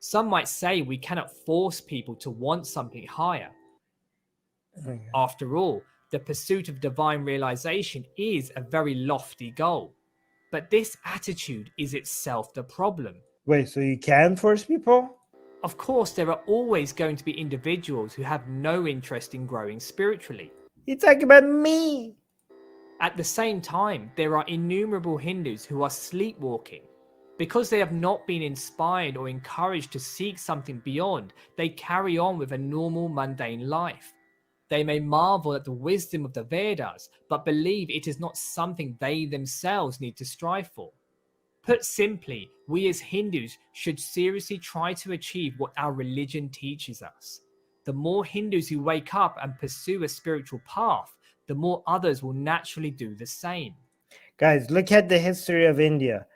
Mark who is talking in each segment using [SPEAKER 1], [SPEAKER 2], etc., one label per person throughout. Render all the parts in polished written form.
[SPEAKER 1] Some might say we cannot force people to want something higher. After all, the pursuit of divine realization is a very lofty goal. But this attitude is itself the problem.
[SPEAKER 2] Wait, so you can force people?
[SPEAKER 1] Of course, there are always going to be individuals who have no interest in growing spiritually.
[SPEAKER 2] You talk about me.
[SPEAKER 1] At the same time, there are innumerable Hindus who are sleepwalking. Because they have not been inspired or encouraged to seek something beyond, they carry on with a normal mundane life. They may marvel at the wisdom of the Vedas, but believe it is not something they themselves need to strive for. Put simply, we as Hindus should seriously try to achieve what our religion teaches us. The more Hindus who wake up and pursue a spiritual path, the more others will naturally do the same.
[SPEAKER 2] Guys, look at the history of India.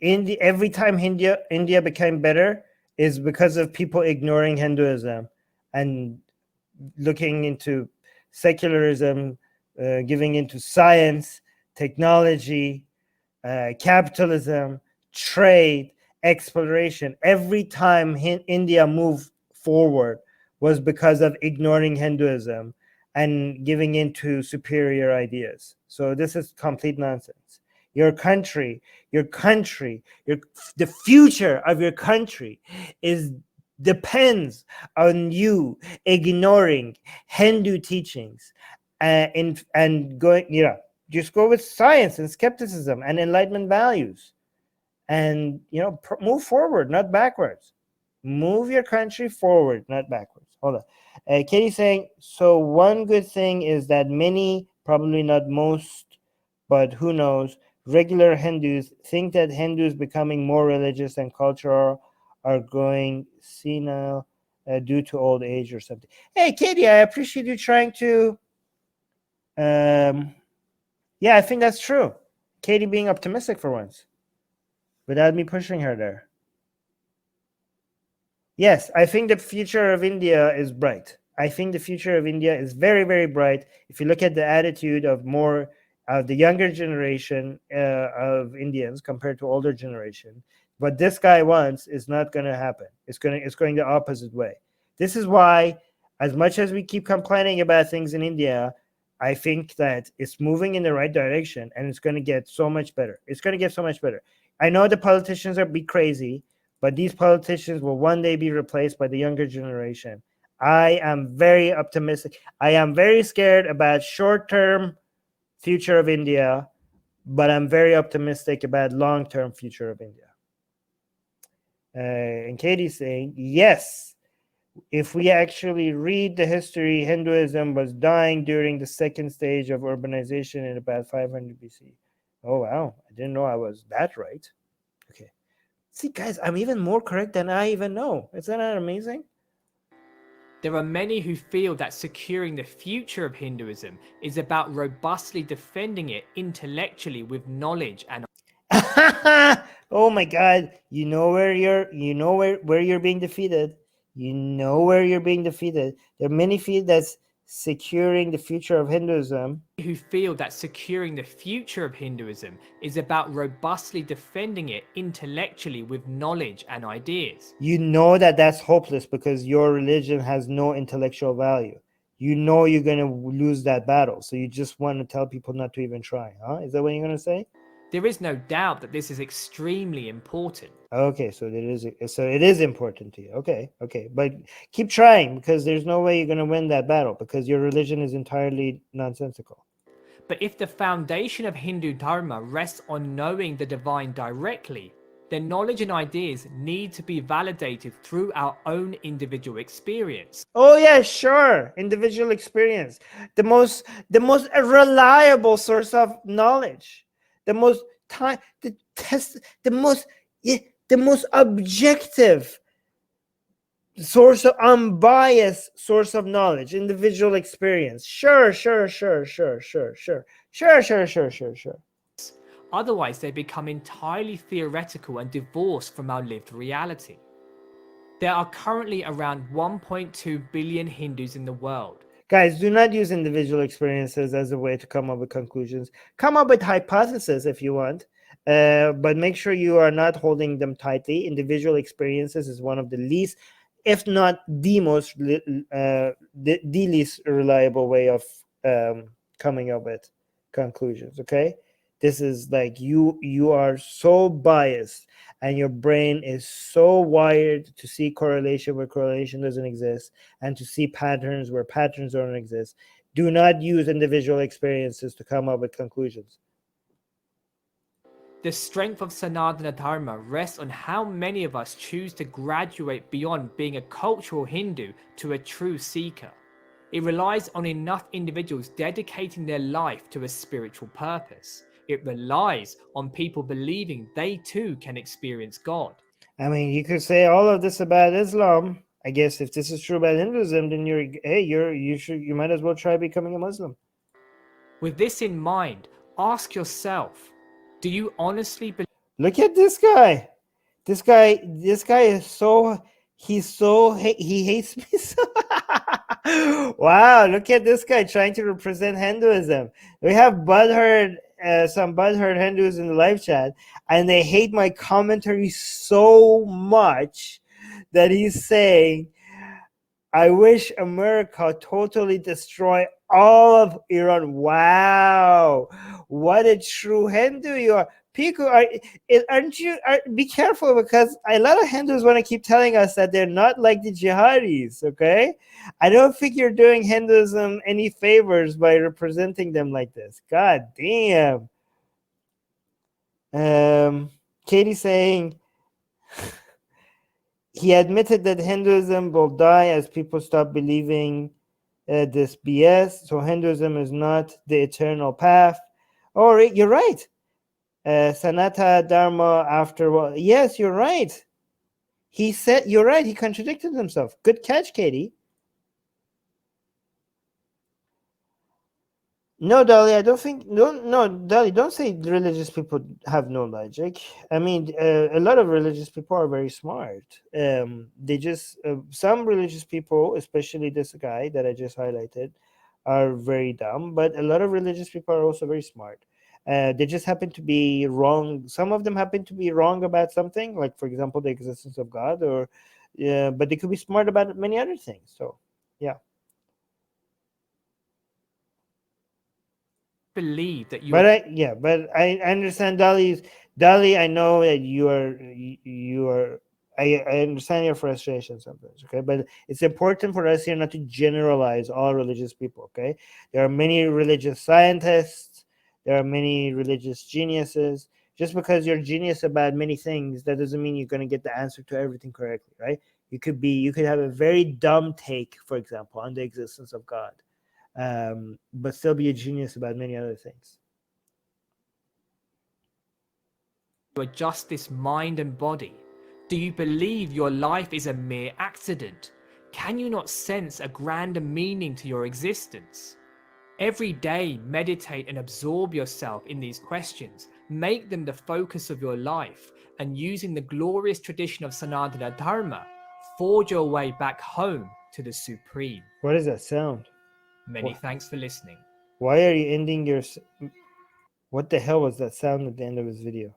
[SPEAKER 2] Every time India became better is because of people ignoring Hinduism and looking into secularism, giving into science, technology, capitalism, trade, exploration. Every time India moved forward was because of ignoring Hinduism and giving into superior ideas. So this is complete nonsense. The future of your country depends on you ignoring Hindu teachings and going, just go with science and skepticism and enlightenment values, and move forward, not backwards. Move your country forward, not backwards. Hold on. Katie's saying, so one good thing is that many, probably not most, but who knows, regular Hindus think that Hindus becoming more religious and cultural are going senile due to old age or something. Hey, Katie, I appreciate you trying to... yeah, I think that's true. Katie being optimistic for once, without me pushing her there. Yes, I think the future of India is bright. I think the future of India is very, very bright. If you look at the attitude of more of the younger generation of Indians compared to older generation, what this guy wants is not going to happen. It's going the opposite way. This is why, as much as we keep complaining about things in India, I think that it's moving in the right direction, and it's going to get so much better. It's going to get so much better. I know the politicians are be crazy, but these politicians will one day be replaced by the younger generation. I am very optimistic. I am very scared about short-term future of India, but I'm very optimistic about long-term future of India. And Katie's saying, yes, if we actually read the history, Hinduism was dying during the second stage of urbanization in about 500 BC. Oh, wow. I didn't know I was that right. Okay. See, guys, I'm even more correct than I even know. Isn't that amazing?
[SPEAKER 1] There are many who feel that securing the future of Hinduism is about robustly defending it intellectually with knowledge and...
[SPEAKER 2] Oh my God! You know where you're being defeated. You know where you're being defeated. There are many feel that's securing the future of Hinduism.
[SPEAKER 1] Who feel that securing the future of Hinduism is about robustly defending it intellectually with knowledge and ideas.
[SPEAKER 2] You know that that's hopeless because your religion has no intellectual value. You know you're going to lose that battle, so you just want to tell people not to even try, huh? Is that what you're going to say?
[SPEAKER 1] There is no doubt that this is extremely important.
[SPEAKER 2] Okay, so it is important to you. Okay, but keep trying, because there's no way you're going to win that battle because your religion is entirely nonsensical.
[SPEAKER 1] But if the foundation of Hindu Dharma rests on knowing the divine directly, then knowledge and ideas need to be validated through our own individual experience.
[SPEAKER 2] Oh yeah, sure. Individual experience. The most reliable source of knowledge. The most objective source of unbiased source of knowledge, individual experience. Sure.
[SPEAKER 1] Otherwise, they become entirely theoretical and divorced from our lived reality. There are currently around 1.2 billion Hindus in the world.
[SPEAKER 2] Guys, do not use individual experiences as a way to come up with conclusions. Come up with hypotheses if you want, But make sure you are not holding them tightly. Individual experiences is one of the least, if not the most, the least reliable way of coming up with conclusions. Okay, this is like you are so biased, and your brain is so wired to see correlation where correlation doesn't exist, and to see patterns where patterns don't exist. Do not use individual experiences to come up with conclusions.
[SPEAKER 1] The strength of Sanatana Dharma rests on how many of us choose to graduate beyond being a cultural Hindu to a true seeker. It relies on enough individuals dedicating their life to a spiritual purpose. It relies on people believing they too can experience God.
[SPEAKER 2] I mean, you could say all of this about Islam. I guess if this is true about Hinduism, then you might as well try becoming a Muslim.
[SPEAKER 1] With this in mind, ask yourself, do you honestly believe
[SPEAKER 2] Look at this guy. This guy is so he hates me so. Wow, look at this guy trying to represent Hinduism. We have some butthurt Hindus in the live chat, and they hate my commentary so much that he's saying, I wish America totally destroy all of Iran. Wow, what a true Hindu you are. Piku, aren't you? Be careful, because a lot of Hindus want to keep telling us that they're not like the jihadis. Okay, I don't think you're doing Hinduism any favors by representing them like this. God damn. Katie saying he admitted that Hinduism will die as people stop believing this BS. So Hinduism is not the eternal path. Oh, you're right. Sanata Dharma after what? Yes, you're right. He said you're right. He contradicted himself. Good catch, Katie. No, Dolly, I don't think. No, Dolly, don't say religious people have no logic. I mean, a lot of religious people are very smart. They just some religious people, especially this guy that I just highlighted, are very dumb. But a lot of religious people are also very smart. They just happen to be wrong. Some of them happen to be wrong about something, like for example, the existence of God, or but they could be smart about many other things. So, yeah.
[SPEAKER 1] believe that you
[SPEAKER 2] But
[SPEAKER 1] are
[SPEAKER 2] but I understand Dolly. I know that you are. I understand your frustration sometimes. Okay, but it's important for us here not to generalize all religious people. Okay, there are many religious scientists. There are many religious geniuses. Just because you're genius about many things, that doesn't mean you're going to get the answer to everything correctly, right? You could have a very dumb take, for example, on the existence of God, but still be a genius about many other things.
[SPEAKER 1] just this mind and body? Do you believe your life is a mere accident? Can you not sense a grander meaning to your existence? Every day, meditate and absorb yourself in these questions. Make them the focus of your life, and using the glorious tradition of Sanatana Dharma, forge your way back home to the Supreme.
[SPEAKER 2] What is that sound?
[SPEAKER 1] Many thanks for listening.
[SPEAKER 2] Why are you ending your... What the hell was that sound at the end of his video?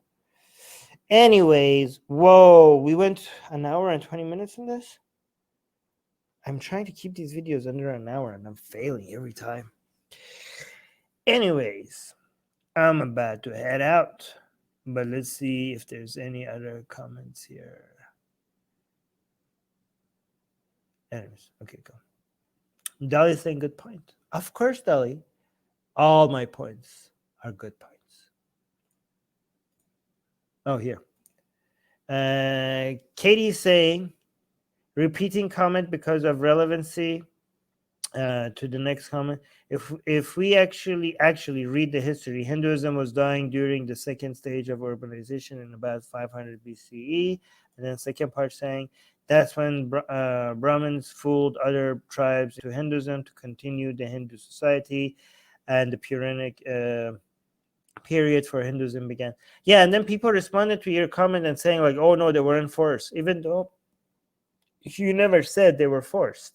[SPEAKER 2] Anyways, whoa, we went an hour and 20 minutes in this? I'm trying to keep these videos under an hour, and I'm failing every time. Anyways, I'm about to head out, but let's see if there's any other comments here. Anyways, okay, go. Dolly's saying good point. Of course, Dolly. All my points are good points. Oh, here. Katie's saying, repeating comment because of relevancy. To the next comment, if we actually read the history, Hinduism was dying during the second stage of urbanization in about 500 BCE, and then second part saying that's when Brahmins fooled other tribes to Hinduism to continue the Hindu society, and the Puranic period for Hinduism began. Yeah, and then people responded to your comment and saying like, oh no, they weren't forced, even though you never said they were forced.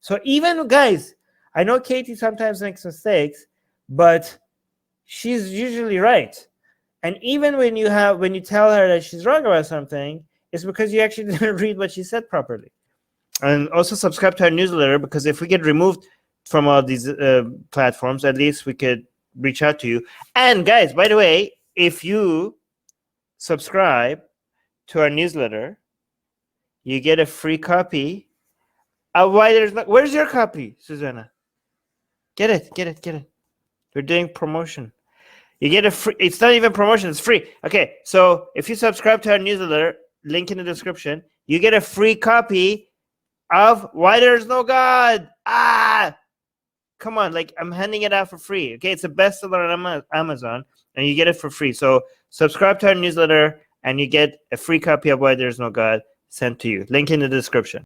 [SPEAKER 2] So even, guys, I know Katie sometimes makes mistakes, but she's usually right. And even when you tell her that she's wrong about something, it's because you actually didn't read what she said properly. And also subscribe to our newsletter, because if we get removed from all these platforms, at least we could reach out to you. And guys, by the way, if you subscribe to our newsletter, you get a free copy of Why There's No. Where's your copy, Susanna? Get it. We're doing promotion. You get a free. It's not even promotion. It's free. Okay, so if you subscribe to our newsletter, link in the description, you get a free copy of Why There's No God. Come on, like, I'm handing it out for free. Okay, it's a bestseller on Amazon, and you get it for free. So subscribe to our newsletter, and you get a free copy of Why There's No God sent to you. Link in the description.